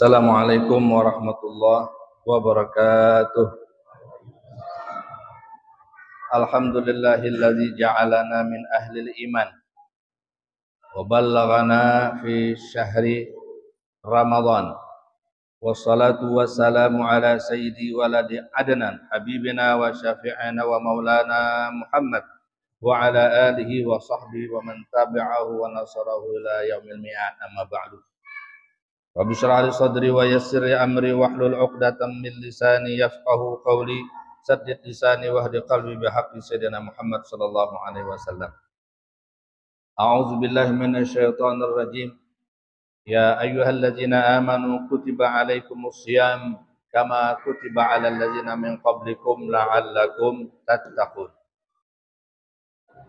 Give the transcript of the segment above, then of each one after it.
Assalamualaikum warahmatullahi wabarakatuh. Alhamdulillahilladzi ja'alana min ahlil iman wa ballaghana fi syahri Ramadan. Wassalatu wassalamu ala sayyidi waladi adnan habibina wa syafi'ina wa maulana Muhammad wa ala alihi wa sahbihi wa man tabi'ahu wa nasarahu ila yaumil mi'ad, amma ba'du. Rabbi shrah li sadri wa yassir li amri wahlul 'uqdatam min lisani yafqahu qawli saddid lisani wahdi qalbi bihaqqi sayyidina Muhammad sallallahu alaihi wasallam. A'udzu billahi minasyaitonir rajim. Ya ayyuhalladzina amanu kutiba 'alaikumus shiyam kama kutiba 'alal ladzina min qablikum la'allakum tattaqun.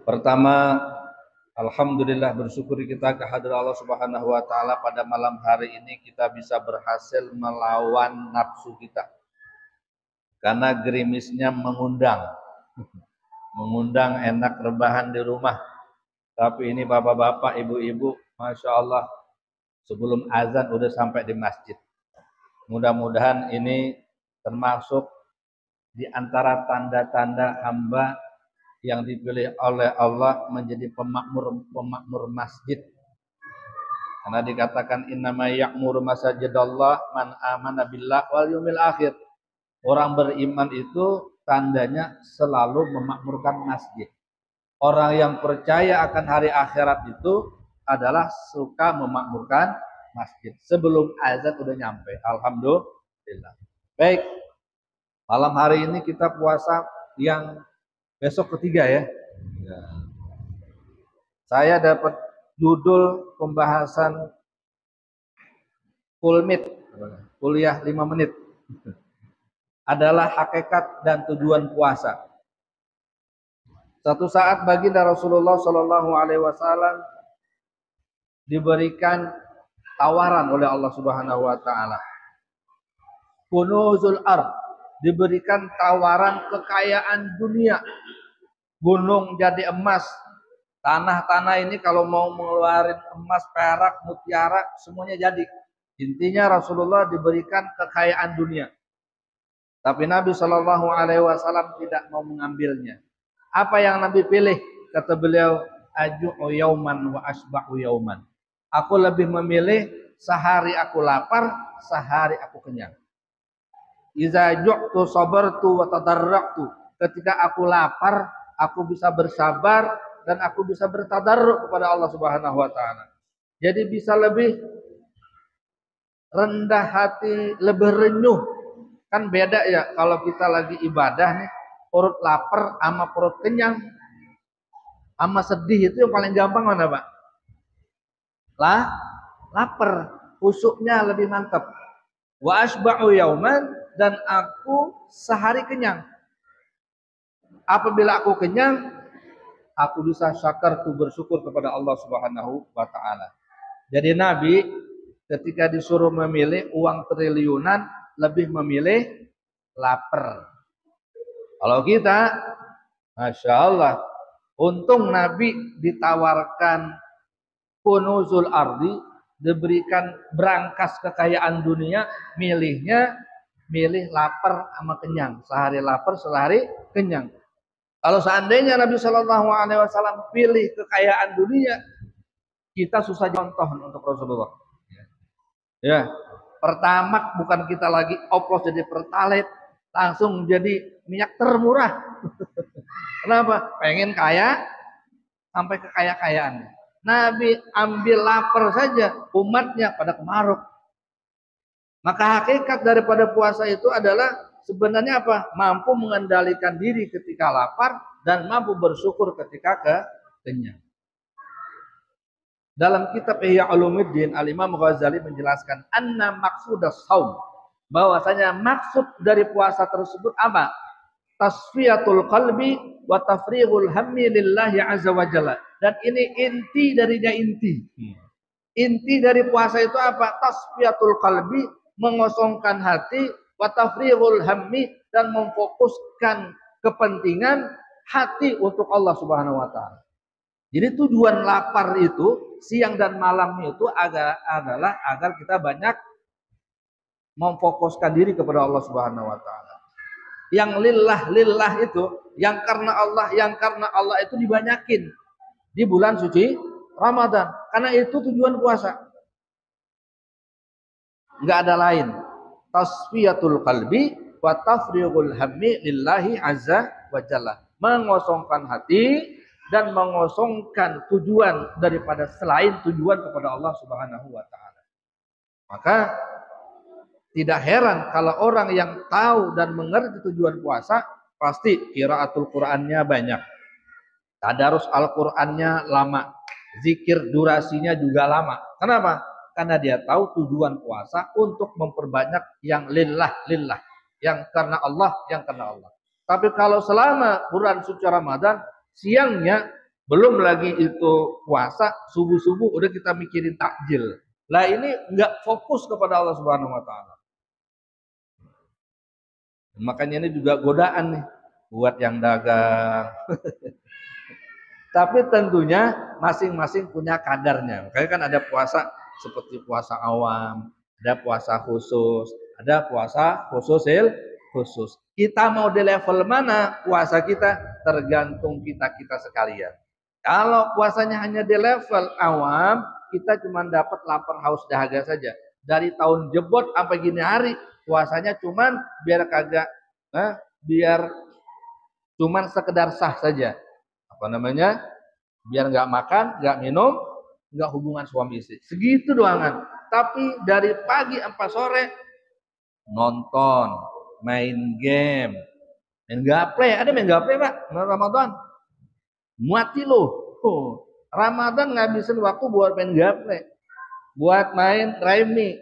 Pertama, alhamdulillah, bersyukur kita kehadirat Allah Subhanahu wa taala pada malam hari ini kita bisa berhasil melawan nafsu kita. Karena gerimisnya mengundang enak rebahan di rumah. Tapi ini bapak-bapak, ibu-ibu, Masya Allah, sebelum azan udah sampai di masjid. Mudah-mudahan ini termasuk di antara tanda-tanda hamba yang dipilih oleh Allah menjadi pemakmur masjid. Karena dikatakan innama ya'muru masajidallah man amana billah wal yaumil akhir. Orang beriman itu tandanya selalu memakmurkan masjid. Orang yang percaya akan hari akhirat itu adalah suka memakmurkan masjid. Sebelum azan udah nyampe. Alhamdulillah. Baik. Malam hari ini kita puasa yang besok ketiga ya. Saya dapat judul pembahasan kuliah 5 menit. Adalah hakikat dan tujuan puasa. Satu saat baginda Rasulullah Shallallahu Alaihi Wasallam diberikan tawaran oleh Allah Subhanahu Wa Taala. Kunuzul ard, diberikan tawaran kekayaan dunia. Gunung jadi emas. Tanah-tanah ini kalau mau mengeluarkan emas, perak, mutiara, semuanya jadi. Intinya Rasulullah diberikan kekayaan dunia. Tapi Nabi Shallallahu Alaihi Wasallam tidak mau mengambilnya. Apa yang Nabi pilih? Kata beliau, aju'u yauman wa asba'u yauman. Aku lebih memilih sehari aku lapar, sehari aku kenyang. Iza ju'tu sabartu wa tadarraktu. Ketika aku lapar, aku bisa bersabar dan aku bisa bertadarruk kepada Allah Subhanahu wa taala. Jadi bisa lebih rendah hati, lebih renyuh. Kan beda ya kalau kita lagi ibadah nih, perut lapar sama perut kenyang. Sama sedih itu yang paling gampang mana, Pak? Lapar, khusyuknya lebih mantap. Wa asba'u yauman, dan aku sehari kenyang. Apabila aku kenyang, aku bisa syakar tuh bersyukur kepada Allah Subhanahu wa taala. Jadi Nabi ketika disuruh memilih uang triliunan lebih memilih lapar. Kalau kita, Masya Allah, untung Nabi ditawarkan kunuzul ardi, diberikan berangkas kekayaan dunia, milih lapar sama kenyang. Sehari lapar, sehari kenyang. Kalau seandainya Nabi Shallallahu Alaihi Wasallam pilih kekayaan dunia, kita susah contoh untuk Rasulullah. Ya, pertamax bukan kita lagi oplos jadi pertalite, langsung jadi minyak termurah. Kenapa? Pengen kaya sampai kekaya-kayaan. Nabi ambil lapar saja, umatnya pada kemaruk. Maka hakikat daripada puasa itu adalah sebenarnya apa? Mampu mengendalikan diri ketika lapar dan mampu bersyukur ketika kenyang. Dalam kitab Ihya Ulumuddin, Al-Imam Ghazali menjelaskan anna maqsudas shaum, bahwasanya maksud dari puasa tersebut apa? Tasfiyatul qalbi wa tafrighul hammi lillahi azza wa jalla. Dan ini inti darinya inti. Inti dari puasa itu apa? Tasfiyatul qalbi, mengosongkan hati, wa tafrighul hammi, dan memfokuskan kepentingan hati untuk Allah Subhanahu wa taala. Jadi tujuan lapar itu siang dan malam itu adalah agar kita banyak memfokuskan diri kepada Allah Subhanahu wa taala. Yang lillah itu, yang karena Allah itu dibanyakin di bulan suci Ramadan. Karena itu tujuan puasa. Enggak ada lain. Tasfiyatul qalbi wa tafrighul hammi lillahi azza wa jalla. Mengosongkan hati dan mengosongkan tujuan daripada selain tujuan kepada Allah Subhanahu wa taala. Maka tidak heran kalau orang yang tahu dan mengerti tujuan puasa pasti qiraatul Qur'annya banyak. Tadarus Al-Qur'annya lama. Zikir durasinya juga lama. Kenapa? Karena dia tahu tujuan puasa untuk memperbanyak yang lillah, yang karena Allah. Tapi kalau selama bulan suci Ramadan, siangnya belum lagi itu puasa, subuh-subuh udah kita mikirin takjil. Lah ini enggak fokus kepada Allah Subhanahu wa taala. Makanya ini juga godaan nih buat yang dagang. Tapi tentunya masing-masing punya kadarnya. Makanya kan ada puasa seperti puasa awam, ada puasa khusus, ada puasa khusus. Kita mau di level mana puasa kita tergantung kita sekalian. Kalau puasanya hanya di level awam, kita cuma dapat lapar haus dahaga saja. Dari tahun jebot sampai gini hari puasanya cuman biar kagak biar cuman sekedar sah saja. Apa namanya? Biar nggak makan, nggak minum, nggak hubungan suami istri. Segitu doangan. Tapi dari pagi sampai sore nonton, main game, main gaple. Ada main gaple, Pak? Ramadan. Muati loh. Ramadan ngabisin waktu buat main gaple. Buat main remi,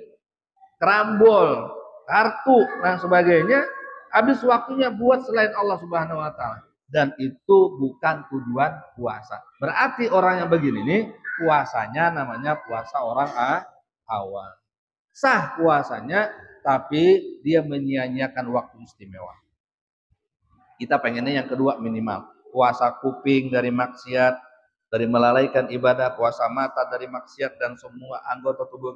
kerambol, kartu, dan sebagainya. Habis waktunya buat selain Allah Subhanahu wa taala. Dan itu bukan tujuan puasa. Berarti orang yang begini nih puasanya namanya puasa orang awam. Sah puasanya tapi dia menyia-nyiakan waktu istimewa. Kita pengennya yang kedua minimal. Puasa kuping dari maksiat, dari melalaikan ibadah, puasa mata dari maksiat dan semua anggota tubuh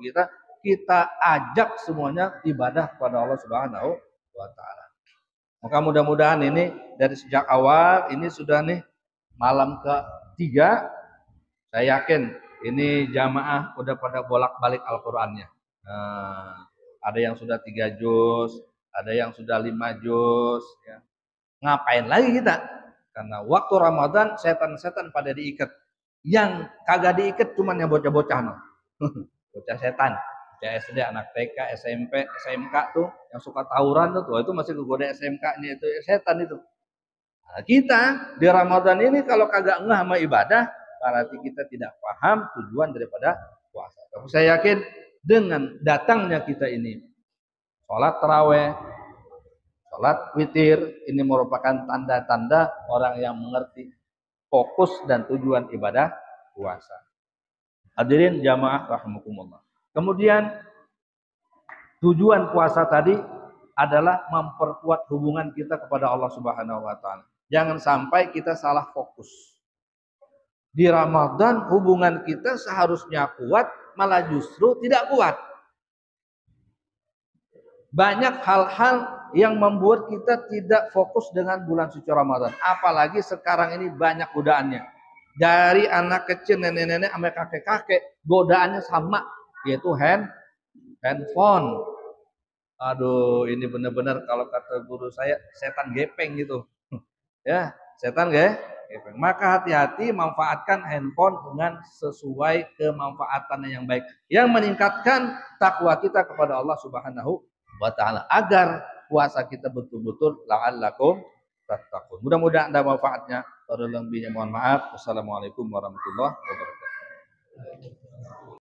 kita ajak semuanya ibadah kepada Allah Subhanahu wa taala. Maka mudah-mudahan ini dari sejak awal ini sudah nih malam ke-3, saya yakin ini jamaah udah pada bolak-balik Al-Qur'annya. Ada yang sudah 3 juz, ada yang sudah 5 juz ya. Ngapain lagi kita? Karena waktu Ramadan setan-setan pada diikat. Yang kagak diikat cuman yang bocah-bocah no. Bocah setan. SD, anak TK, SMP, SMK tuh yang suka tawuran tuh itu masih kegoda SMK-nya itu setan itu. Nah, kita di Ramadan ini kalau kagak ngeh sama ibadah, berarti kita tidak paham tujuan daripada puasa. Tapi saya yakin dengan datangnya kita ini sholat taraweh, sholat witir, ini merupakan tanda-tanda orang yang mengerti fokus dan tujuan ibadah puasa. Hadirin jamaah rahimakumullah. Kemudian tujuan puasa tadi adalah memperkuat hubungan kita kepada Allah Subhanahu wa taala. Jangan sampai kita salah fokus. Di Ramadan hubungan kita seharusnya kuat, malah justru tidak kuat. Banyak hal-hal yang membuat kita tidak fokus dengan bulan suci Ramadan. Apalagi sekarang ini banyak godaannya. Dari anak kecil, nenek-nenek, sampai kakek-kakek, godaannya sama, yaitu handphone. Aduh, ini benar-benar kalau kata guru saya setan gepeng gitu. Ya, setan gepeng. Maka hati-hati manfaatkan handphone dengan sesuai kemanfaatannya yang baik, yang meningkatkan takwa kita kepada Allah Subhanahu wa taala agar puasa kita betul-betul la'allakum tattaqun. Mudah-mudahan ada manfaatnya. Kalau lebihnya mohon maaf. Wassalamualaikum warahmatullahi wabarakatuh.